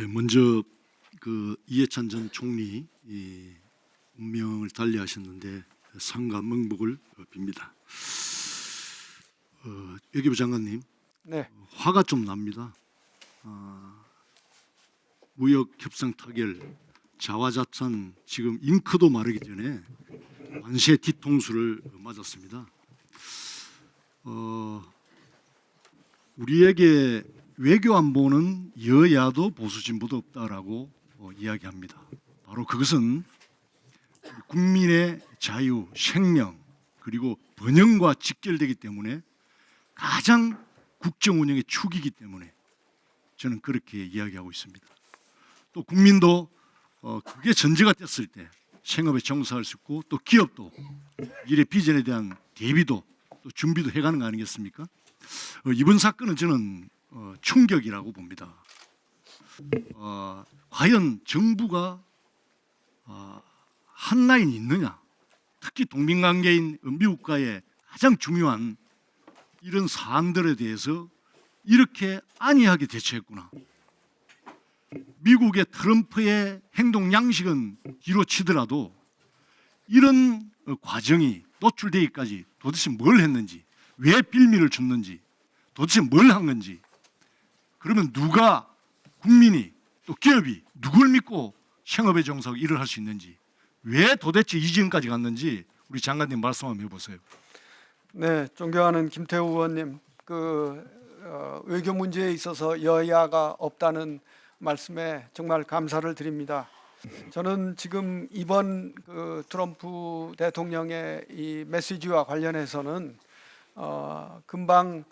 먼저 이해찬 전 총리 운명을 달리하셨는데 상가 명복을 빕니다. 외교부 장관님, 네, 화가 좀 납니다. 무역 협상 타결, 자화자찬 지금 잉크도 마르기 전에 만세 뒤통수를 맞았습니다. 우리에게 외교 안보는 여야도 보수 진보도 없다라고 이야기합니다. 바로 그것은 국민의 자유, 생명 그리고 번영과 직결되기 때문에 가장 국정 운영의 축이기 때문에 저는 그렇게 이야기하고 있습니다. 또 국민도 그게 전제가 됐을 때 생업에 종사할 수 있고 또 기업도 미래 비전에 대한 대비도 또 준비도 해가는 거 아니겠습니까? 이번 사건은 저는 충격이라고 봅니다. 과연 정부가 한 라인이 있느냐? 특히 동맹관계인 미국과의 가장 중요한 이런 사안들에 대해서 이렇게 안이하게 대처했구나. 미국의 트럼프의 행동 양식은 뒤로 치더라도 이런 과정이 노출되기까지 도대체 뭘 했는지, 왜 빌미를 줬는지, 도대체 뭘 한 건지, 그러면 누가, 국민이 또 기업이 누굴 믿고 생업에 종사하고 일을 할 수 있는지, 왜 도대체 이 지경까지 갔는지 우리 장관님 말씀 한번 해보세요. 네, 존경하는 김태우 의원님, 외교 문제에 있어서 여야가 없다는 말씀에 정말 감사를 드립니다. 저는 지금 이번 트럼프 대통령의 이 메시지와 관련해서는 금방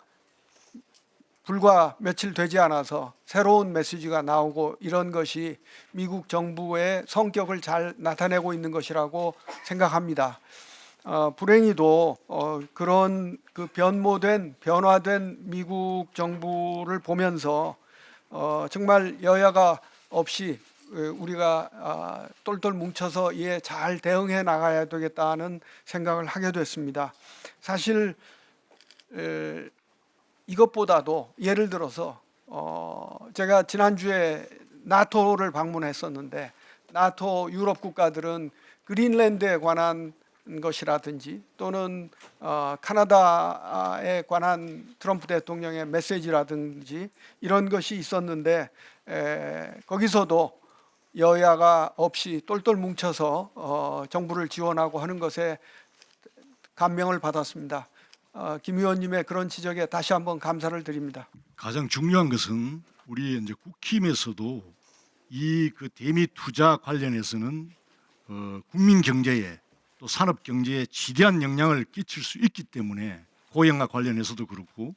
불과 며칠 되지 않아서 새로운 메시지가 나오고 이런 것이 미국 정부의 성격을 잘 나타내고 있는 것이라고 생각합니다. 불행히도 그런 변화된 미국 정부를 보면서 정말 여야가 없이 우리가 똘똘 뭉쳐서 이에 잘 대응해 나가야 되겠다는 생각을 하게 됐습니다. 사실 이것보다도 예를 들어서 제가 지난주에 나토를 방문했었는데 나토 유럽 국가들은 그린랜드에 관한 것이라든지 또는 카나다에 관한 트럼프 대통령의 메시지라든지 이런 것이 있었는데 거기서도 여야가 없이 똘똘 뭉쳐서 정부를 지원하고 하는 것에 감명을 받았습니다. 김 의원님의 그런 지적에 다시 한번 감사를 드립니다. 가장 중요한 것은 우리 이제 국힘에서도 이 대미 투자 관련해서는 국민 경제에 또 산업 경제에 지대한 영향을 끼칠 수 있기 때문에 고용과 관련해서도 그렇고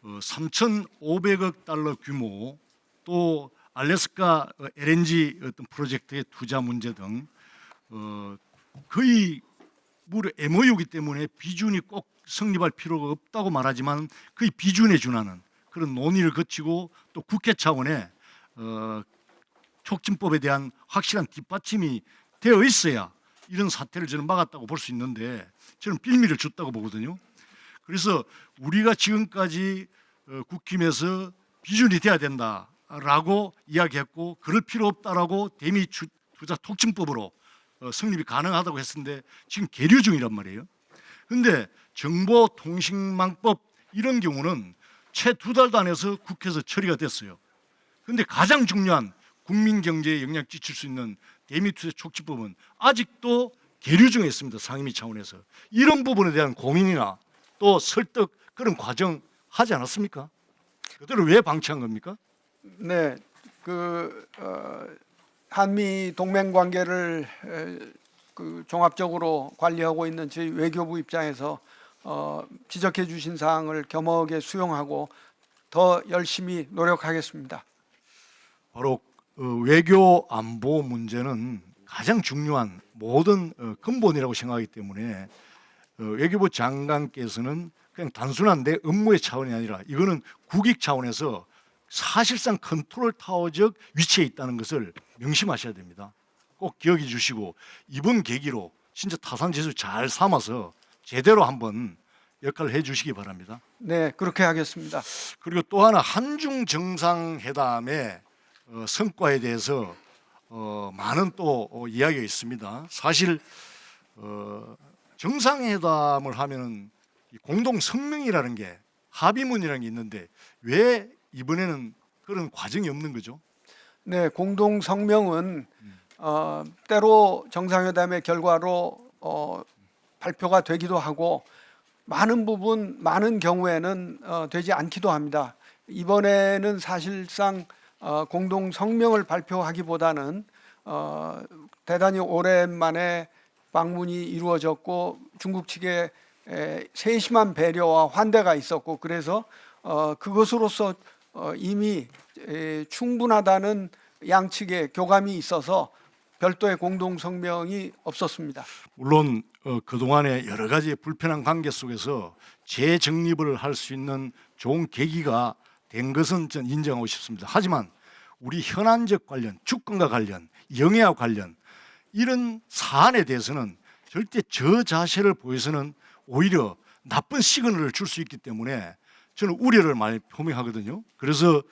3,500억 달러 규모 또 알래스카 LNG 어떤 프로젝트의 투자 문제 등 거의 무려 MOU이기 때문에 비준이 꼭 성립할 필요가 없다고 말하지만 거의 비준에 준하는 그런 논의를 거치고 또 국회 차원의 촉진법에 대한 확실한 뒷받침이 되어 있어야 이런 사태를 저는 막았다고 볼 수 있는데 저는 빌미를 줬다고 보거든요. 그래서 우리가 지금까지 국힘에서 비준이 돼야 된다라고 이야기했고 그럴 필요 없다라고 대미 투자 촉진법으로 성립이 가능하다고 했었는데 지금 계류 중이란 말이에요. 그런데 정보통신망법 이런 경우는 채 2달도 안 해서 국회에서 처리가 됐어요. 그런데 가장 중요한 국민 경제에 영향 끼칠 수 있는 대미투자 촉진법은 아직도 계류 중에 있습니다. 상임위 차원에서. 이런 부분에 대한 고민이나 또 설득 그런 과정 하지 않았습니까? 그들을 왜 방치한 겁니까? 네, 한미 동맹 관계를 종합적으로 관리하고 있는 저희 외교부 입장에서 지적해 주신 사항을 겸허하게 수용하고 더 열심히 노력하겠습니다. 바로 외교 안보 문제는 가장 중요한 모든 근본이라고 생각하기 때문에 외교부 장관께서는 그냥 단순한 내 업무의 차원이 아니라 이거는 국익 차원에서 사실상 컨트롤 타워적 위치에 있다는 것을 명심하셔야 됩니다. 꼭 기억해 주시고 이번 계기로 진짜 타산지수 잘 삼아서 제대로 한번 역할을 해 주시기 바랍니다. 네, 그렇게 하겠습니다. 그리고 또 하나 한중 정상회담에 성과에 대해서 많은 또 이야기가 있습니다. 사실 정상회담을 하면은 이 공동 성명이라는 게 합의문이라는 게 있는데 왜 이번에는 그런 과정이 없는 거죠? 네, 공동 성명은 때로 정상회담의 결과로 발표가 되기도 하고 많은 부분, 많은 경우에는 되지 않기도 합니다. 이번에는 사실상 공동 성명을 발표하기보다는 대단히 오랜만에 방문이 이루어졌고 중국 측에 세심한 배려와 환대가 있었고 그래서 그것으로서 이미 충분하다는 양측의 교감이 있어서 별도의 공동 성명이 없었습니다. 물론 그동안의 여러 가지 불편한 관계 속에서 재정립을 할 수 있는 좋은 계기가 된 것은 전 인정하고 싶습니다. 하지만 우리 현안적 관련, 주권과 관련, 영해와 관련 이런 사안에 대해서는 절대 저 자세를 보여서는 오히려 나쁜 시그널을 줄 수 있기 때문에 저는 우려를 많이 표명하거든요. 그래서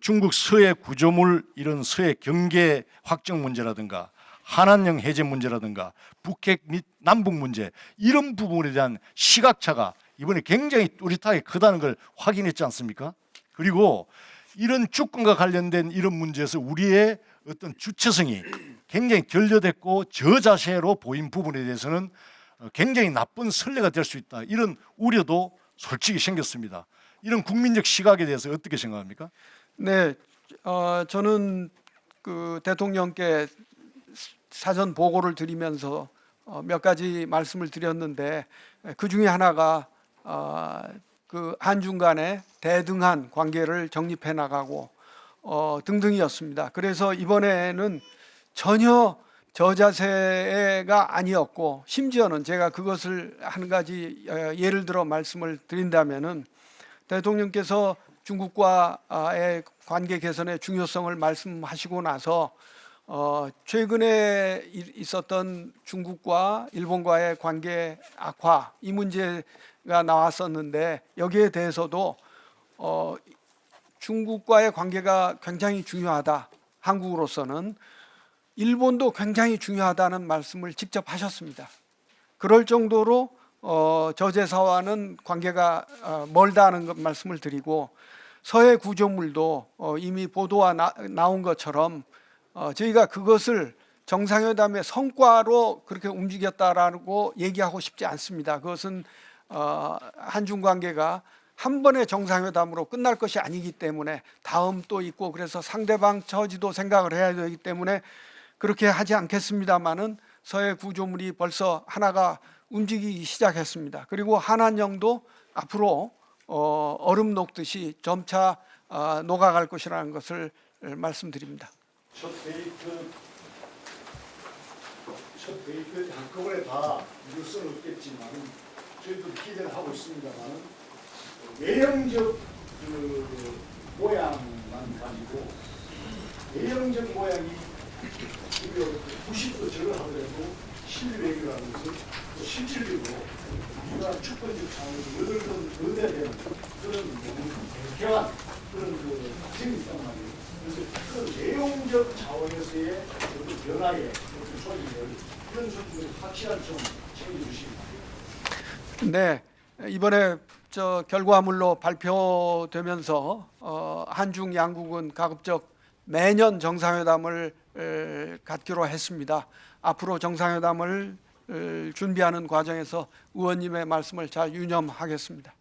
중국 서해 구조물 이런 서해 경계 확정 문제라든가 한한령 해제 문제라든가 북핵 및 남북 문제 이런 부분에 대한 시각차가 이번에 굉장히 뚜렷하게 크다는 걸 확인했지 않습니까? 그리고 이런 주권과 관련된 이런 문제에서 우리의 어떤 주체성이 굉장히 결여됐고 저자세로 보인 부분에 대해서는 굉장히 나쁜 선례가 될 수 있다. 이런 우려도 솔직히 생겼습니다. 이런 국민적 시각에 대해서 어떻게 생각합니까? 네, 저는 그 대통령께 사전 보고를 드리면서 몇 가지 말씀을 드렸는데 그 중에 하나가 그 한중 간의 대등한 관계를 정립해 나가고 등등이었습니다. 그래서 이번에는 전혀 저자세가 아니었고 심지어는 제가 그것을 한 가지 예를 들어 말씀을 드린다면은 대통령께서 중국과의 관계 개선의 중요성을 말씀하시고 나서 최근에 있었던 중국과 일본과의 관계 악화 이 문제가 나왔었는데 여기에 대해서도 중국과의 관계가 굉장히 중요하다. 한국으로서는 일본도 굉장히 중요하다는 말씀을 직접 하셨습니다. 그럴 정도로 저제사와는 관계가 멀다는 말씀을 드리고 서해 구조물도 이미 보도가 나온 것처럼 저희가 그것을 정상회담의 성과로 그렇게 움직였다라고 얘기하고 싶지 않습니다. 그것은 한중 관계가 한 번의 정상회담으로 끝날 것이 아니기 때문에 다음 또 있고 그래서 상대방 처지도 생각을 해야 되기 때문에 그렇게 하지 않겠습니다마는 서해 구조물이 벌써 하나가 움직이기 시작했습니다. 그리고 한한령도 앞으로 얼음 녹듯이 점차 녹아갈 것이라는 것을 말씀드립니다. 첫 데이트 한꺼번에 다 이룰 수는 없겠지만 저희도 기대를 하고 있습니다만 외형적 그 모양만 가지고 외형적 모양이 90도 절을 하더라도 실외교라는 것은 또 실질적으로 우리가 주권적 차원에서 얻어야 되는 그런 경쾌한 그런 그 과정이 있단 말이에요. 그래서 그런 내용적 차원에서의 어떤 변화의 어떤 소리를 그런 소리를 확실한 좀 챙겨주시기 바랍니다. 네, 이번에 결과물로 발표되면서 한중 양국은 가급적 매년 정상회담을 갖기로 했습니다. 앞으로 정상회담을 준비하는 과정에서 의원님의 말씀을 잘 유념하겠습니다.